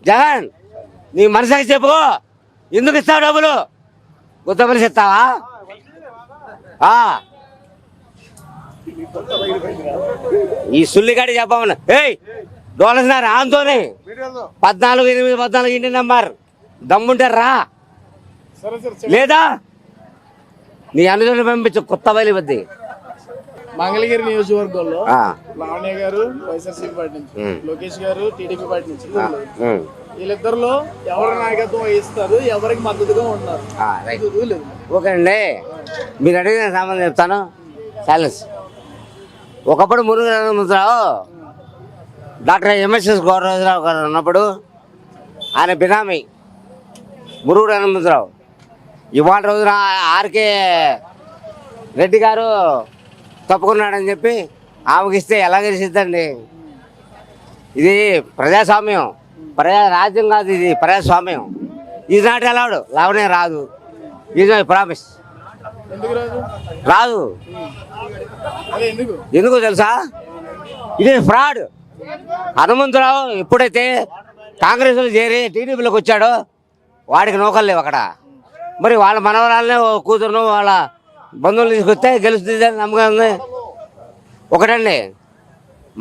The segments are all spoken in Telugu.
జగన్ నీ మనసుకి చెప్పుకో, ఎందుకు ఇస్తావు డబ్బులు? గుత్తపల్లి ఇస్తావా? ఈ సుల్లిగాడి చెప్పమన్నా. ఏయ్ డోలసినారు ఆంతోనే 14 ఇంటి నెంబర్ దమ్ముంటే రా, లేదా నీ అనుజుని పంపించు కొత్త బయలు బద్ది. మంగళగిరి నియోజకవర్గంలో లావణ్య గారు వైఎస్ఆర్సీపీ పార్టీ నుంచి, లోకేష్ గారు టీడీపీ పార్టీ నుంచి, వీళ్ళిద్దరిలో ఎవరు నాయకత్వం వహిస్తారు, ఎవరికి మద్దతుగా ఉన్నారు? ఓకే అండి, మీరు అడిగిన సంబంధం చెప్తాను. సైలెన్స్. ఒకప్పుడు మురుగురావు డాక్టర్ ఎంఎస్ఎస్ గౌరవరావు గారు ఉన్నప్పుడు ఆయన బినామీ మురుగుడు హనుమంతరావు. ఇవాళ రోజున ఆర్కే రెడ్డి గారు తప్పుకున్నాడని చెప్పి ఆమెకి ఇస్తే ఎలా గెలిచిద్దండి? ఇది ప్రజాస్వామ్యం, రాజ్యం కాదు, ఇది ప్రజాస్వామ్యం. Is not allowed. లావనే రాదు. Is my promise. రాదు. ఎందుకు తెలుసా? ఇది ఫ్రాడ్. హనుమంతరావు ఎప్పుడైతే కాంగ్రెస్లో చేరి టీడీపీలోకి వచ్చాడో వాడికి నౌకలు లేవు అక్కడ. మరి వాళ్ళ మనవరాలనే కూతురును వాళ్ళ బంధువులు తీసుకొస్తే గెలుస్తుందని నమ్మకం ఉంది. ఒకటండి,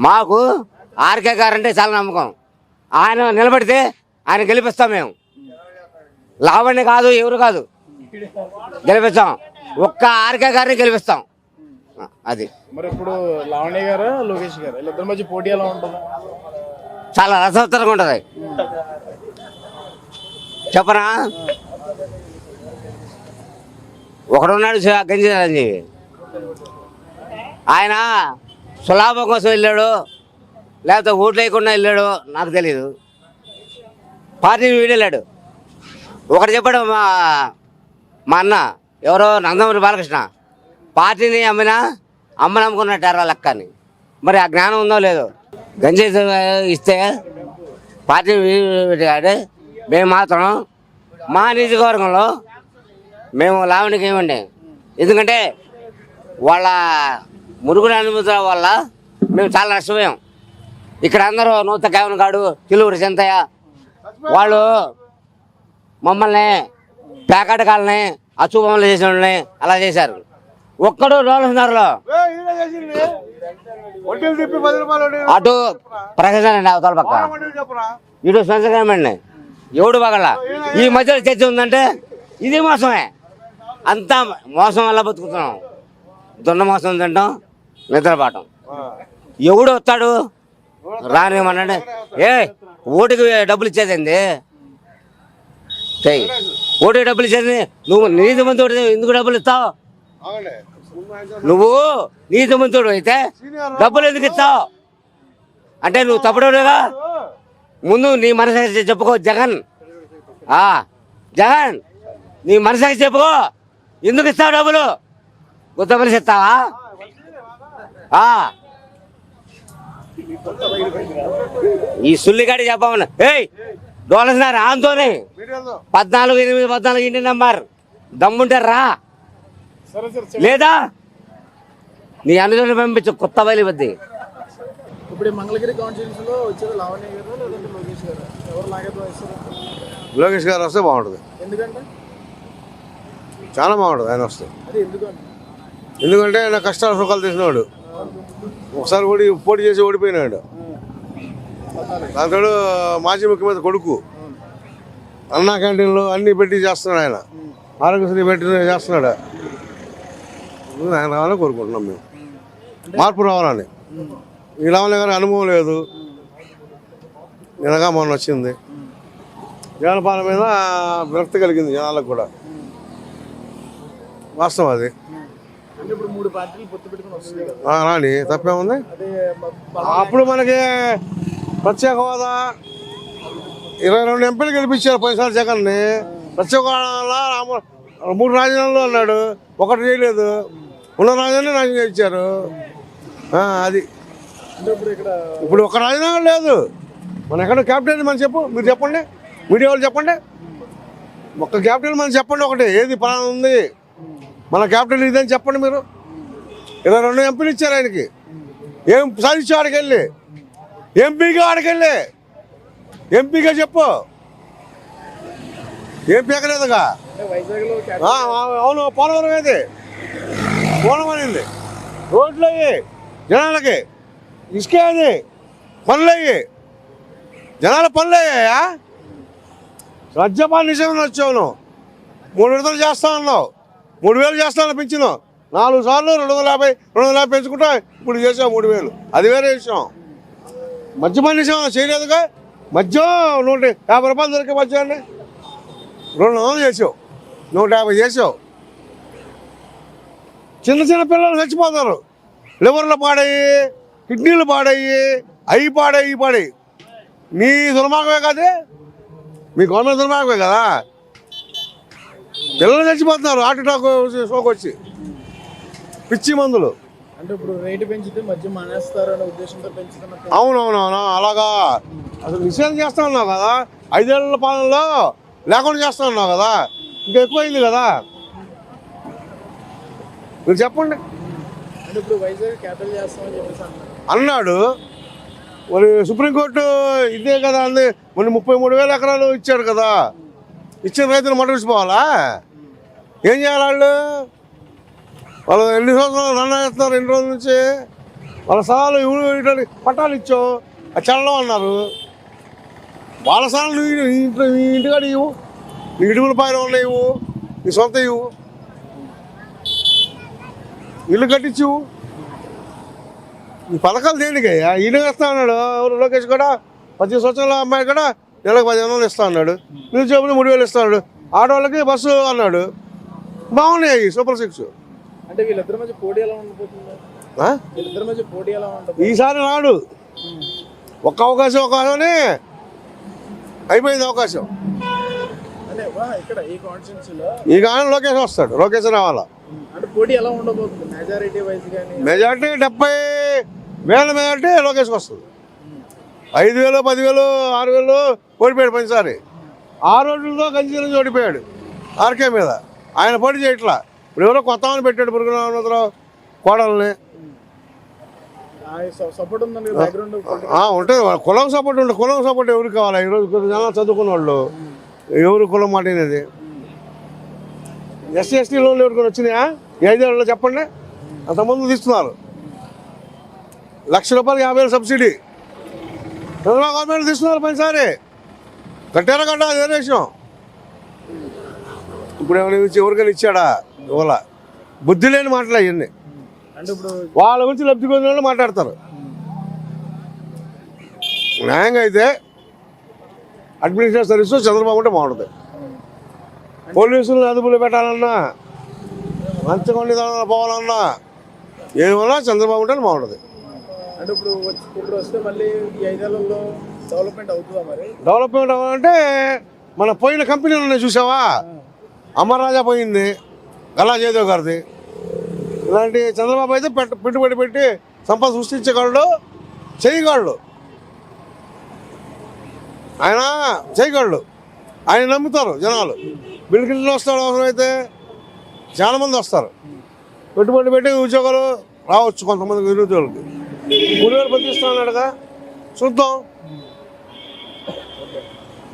మాకు ఆర్కే గారు అంటే చాలా నమ్మకం. ఆయన నిలబడితే ఆయన గెలిపిస్తాం. మేము లావణ్య కాదు, ఎవరు కాదు, గెలిపిస్తాం. ఒక్క ఆర్కే గారిని గెలిపిస్తాం. అది మరి ఇప్పుడు లావణ్య గారు లోకేష్ గారు వీళ్ళిద్దరి మధ్య పోటీ ఎలా ఉంటుంది? చాలా రసవత్తరంగా ఉంటుంది. చెప్పనా? ఒకడున్నాడు గంజి చెప్పి, ఆయన సులాభం కోసం వెళ్ళాడు, లేకపోతే ఓట్లు వేయకుండా వెళ్ళాడు, నాకు తెలీదు. పార్టీని వీడెళ్ళాడు. ఒకటి చెప్పాడు మా అన్న, ఎవరో నందమూరి బాలకృష్ణ, పార్టీని అమ్మ నమ్ముకున్నట్టారా లెక్క అని. మరి ఆ జ్ఞానం ఉందో లేదో. గంజి ఇస్తే పార్టీని వీడి మేము మాత్రం మా నియోజకవర్గంలో మేము లావణ్యకి ఏమండి, ఎందుకంటే వాళ్ళ మురుగుడు అనుమతుల వల్ల మేము చాలా నష్టపోయాం. ఇక్కడ అందరూ నూత కేవన్ గాడు, చిలువురు చెంతయ్య వాళ్ళు మమ్మల్ని ప్యాకెట్ కాలని అశుభములు చేసిన వాళ్ళని అలా చేశారు. ఒక్కడు రోలసినారులో అటు ప్రకాశం అవతల పక్క ఇటు స్వంతమేమండి. ఎవడు పగల ఈ మధ్యలో చర్చ ఉందంటే ఇది మోసమే. అంతా మోసం వల్ల బతుకుతున్నాం. దొండ మోసం తింటాం, నిద్రపాటం. ఎవడు వస్తాడు రానివ్వమన్నాడు. ఓటుకి డబ్బులు ఇచ్చేదండి, ఓటుకి డబ్బులు ఇచ్చేది. నువ్వు నీతి మంత్రుడు ఎందుకు డబ్బులు ఇస్తావు? నువ్వు నీతి మంత్రుడు అయితే డబ్బులు ఎందుకు ఇస్తావు అంటే నువ్వు తప్పుడుగా. ముందు నీ మనసు చెప్పుకో జగన్. జగన్ నీ మనసుకి చెప్పుకో, ఎందుకు ఇస్తావు డబ్బులు? గుత్తపల్లి ఇస్తావా? ఈ సుల్లిగాడి చెప్పమన్నా. ఏయ్ డోలసినారు ఆంతోనే 14 ఇంటి నెంబర్ దమ్ముంటే రా, లేదా నీ అనుజుని పంపించు కొత్త బయలు బద్ది. ఇప్పుడు మంగళగిరి కాన్స్టిట్యూన్సీ లో వచ్చారు లావణ్య గారు లేదంటే లోకేష్ గారు, ఎవరు నాయకత్వం వస్తారు? లోకేష్ గారు వస్తే బాగుంటుంది. ఎందుకంటే చాలా బాగుంటుంది ఆయన వస్తే. ఎందుకంటే ఆయన కష్టాల సుఖాలు తెలిసినవాడు. ఒకసారి పోటీ చేసి ఓడిపోయినాడు. దాంతో మాజీ ముఖ్యమంత్రి కొడుకు అన్నా క్యాంటీన్లు అన్నీ పెట్టి చేస్తున్నాడు. ఆయన ఆరోగ్యశ్రీ పెట్టి చేస్తున్నాడు. ఆయన రావాలని కోరుకుంటున్నాం మేము, మార్పు రావాలని. ఈ లావణ్య గారి అనుభవం లేదు, నిన్నగా మొన్న వచ్చింది. జనపాలన మీద విరక్తి కలిగింది జనాలకు కూడా, వాస్తవం అది. రాని తప్పేముంది. అప్పుడు మనకి ప్రత్యేక హోదా 22 ఎంపీలు గెలిపించారు పోయినసారి జగన్ని. ప్రత్యేక హోదా 3 రాజధానులు అన్నాడు, ఒకటి చేయలేదు. ఉన్న రాజధాని రాజధాని ఇచ్చారు. అది ఇప్పుడు ఒక రాజధాని లేదు. మన ఎక్కడ క్యాపిటల్ మనం చెప్పు, మీరు చెప్పండి, మీడియా వాళ్ళు చెప్పండి. ఒక్క క్యాపిటల్ మనం చెప్పండి, ఒకటి ఏది పలానా ఉంది మన క్యాపిటల్ ఇదని చెప్పండి. మీరు 22 ఎంపీలు ఇచ్చారు ఆయనకి. ఏం సాధించు ఆడికెళ్ళి, ఎంపీగా ఆడికెళ్ళి ఎంపీగా చెప్పు, ఏం పీకలేదుగా. అంటే వైజాగ్ లో అవును, పోలవరం ఏది పోలమనింది, రోడ్లు అయ్యి జనాలకి, ఇసుకే అది పనులు అయ్యి జనాల పనులు అయ్యాయా. మద్యపాన నిషేధం వచ్చావు, 3 విడతలు చేస్తా అన్నావు, 3000 చేస్తాను పెంచిన 4 సార్లు 250 పెంచుకుంటా, ఇప్పుడు చేసావు 3000. అది వేరే విషయం. మద్యపాన నిషేధం చేయలేదుగా. మద్యం 150 రూపాయలు దొరికే మద్యాన్ని 200 చేసావు, 150 చేసావు. చిన్న పిల్లలు చచ్చిపోతారు, లివర్లు పాడయ్యి, కిడ్నీలు పాడయ్యి, అవి పాడయ్యి. నీ దుర్మార్గమే కాదే, మీ గవర్నమెంట్ దుర్మార్గమే కదా. పిల్లలు చచ్చిపోతున్నారు హార్ట్ అటాక్ షోక్ వచ్చి, పిచ్చి మందులు. అంటే ఇప్పుడు రేటు పెంచితే మద్యం మానేస్తారు అనే ఉద్దేశంతో పెంచుతున్నారు. అవునవునవును, అలాగా అసలు నిషేధం చేస్తా ఉన్నావు కదా, 5 ఏళ్ల పాలనలో లేకుండా చేస్తా ఉన్నావు కదా, ఇంకా ఎక్కువైంది కదా. మీరు చెప్పండి. అంటే ఇప్పుడు వైజాగ్ క్యాపిటల్ చేస్తామని చెప్పేసి అన్నాడు. మరి సుప్రీంకోర్టు ఇదే కదా అంది, మొన్న 33,000 ఎకరాలు ఇచ్చాడు కదా, ఇచ్చిన రైతులు మట్టుకుపోవాలా? ఏం చేయాలి వాళ్ళు ఎన్ని సంవత్సరాలు రన్ చేస్తున్నారు, 2 రోజుల నుంచి వాళ్ళ స్థలాలు ఇవ్వడానికి పట్టాలు ఇచ్చావు, అది చల్లడం అన్నారు. వాళ్ళ స్థలాలు నువ్వు నీ ఇంటికాడ ఇవ్వు, నీ ఇడుగుల పైన ఉన్నాయి ఇవ్వు, నీ సొంత ఇవ్వు, ఇల్లు కట్టించు. ఈ పథకాలు దేనికయ్యా? ఈయన ఇస్తా అన్నాడు, ఎవరు లోకేష్ కూడా 10 సంవత్సరాల అమ్మాయి కూడా నెలకు 10,000 ఇస్తా అన్నాడు, నిరుద్యోగులు 3,000 ఇస్తా అన్నాడు, ఆడవాళ్ళకి బస్సు అన్నాడు. బాగున్నాయి సూపర్ 6. అంటే వీళ్ళిద్దరి మధ్య పోటీ ఎలా ఉండబోతుంది? వీళ్ళిద్దరి మధ్య పోటీ ఎలా ఉంటుంది? ఈసారి రాడు, ఒక్క అవకాశం అయిపోయింది అవకాశం. అంటే ఇక్కడ ఈ కాన్స్టిట్యూన్సీలో ఈ కానీ లోకేష్ వస్తాడు, లోకేష్ రావాలా. అంటే పోటీ ఎలా ఉండబోతుంది మెజారిటీ వైజ్ కానీ? మెజార్టీ 70,000 మెజార్టీ లోకేష్కి వస్తుంది. 5,000, 10,000, 6,000 ఓడిపోయాడు పోయినసారి. 6 రోజులతో కంచి ఓడిపోయాడు ఆర్కే మీద. ఆయన పోటీ చేయట్లా. ఇప్పుడు ఎవరో కొత్త పెట్టాడు పురుగురావు కోడల్ని. సపోర్ట్ ఉందండి బ్యాక్గ్రౌండ్ ఉంటుంది, కులం సపోర్ట్ ఉంటుంది. కులం సపోర్ట్ ఎవరికి కావాలా? ఈరోజు కొంచెం జనాలు చదువుకున్న వాళ్ళు ఎవరు కులం మాట అనేది. ఎస్సీ ఎస్టీ లోన్లు ఎవరికొని వచ్చినాయా ఈ 5 ఏళ్ళలో చెప్పండి? అంతమంది తీస్తున్నారు. ₹1,00,000 50,000 సబ్సిడీ చంద్రబాబు గవర్నమెంట్ తీస్తున్నారు పోయినసారి. కట్టారా కట్టా అదే విషయం. ఇప్పుడు ఏమైనా ఎవరికైనా ఇచ్చాడా? ఇవాళ బుద్ధి లేని మాటలు అవన్నీ. అంటే ఇప్పుడు వాళ్ళ గురించి లబ్ధి పొందిన వాళ్ళు మాట్లాడతారు. న్యాయంగా అయితే అడ్మినిస్ట్రేషన్ సర్వీస్ చంద్రబాబు ఉంటే బాగుంటుంది. పోలీసులను అదుపులో పెట్టాలన్నా, మంచిగా పోవాలన్నా, ఏమన్నా చంద్రబాబు ఉంటే బాగుంటుంది. అంటే ఇప్పుడు వస్తే మళ్ళీ ఈ 5 ఏళ్లలో డెవలప్మెంట్ అవుతుందా? మరి డెవలప్మెంట్ అవ్వాలంటే మన పోయిన కంపెనీలు ఉన్నాయి చూసావా? అమర్రాజా పోయింది, గల్లా జయదేవ్ గారిది. ఇలాంటి చంద్రబాబు అయితే పెట్టుబడి పెట్టి సంపద సృష్టించగలడు, చేయగలడు. ఆయన చేయగలడు, ఆయన నమ్ముతారు జనాలు. బిల్ క్లింటన్ వస్తాడు, అవసరమైతే చాలామంది వస్తారు. పెట్టుబడి పెట్టి ఉద్యోగాలు రావచ్చు కొంతమంది నిరుద్యోగులకి. 3,000 ప్రతిస్తా అన్నాడుగా, చూద్దాం.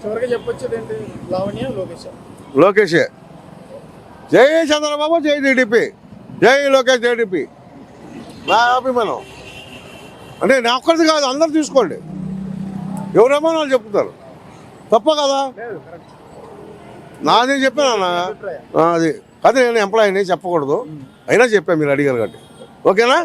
చివరిగా చెప్పొచ్చేది ఏంటి? లావణ్య లోకేషే. జై చంద్రబాబు, జై టీడీపీ, జై లోకేష్ టీడీపీ. నా అభిమానం అంటే నా ఒక్కరిది కాదు, అందరు తీసుకోండి. ఎవరేమో వాళ్ళు చెప్తారు, తప్ప కదా. నాదే చెప్పాను అది. అదే నేను ఎంప్లాయీని చెప్పకూడదు, అయినా చెప్పాను, మీరు అడిగారు కాబట్టి. ఓకేనా?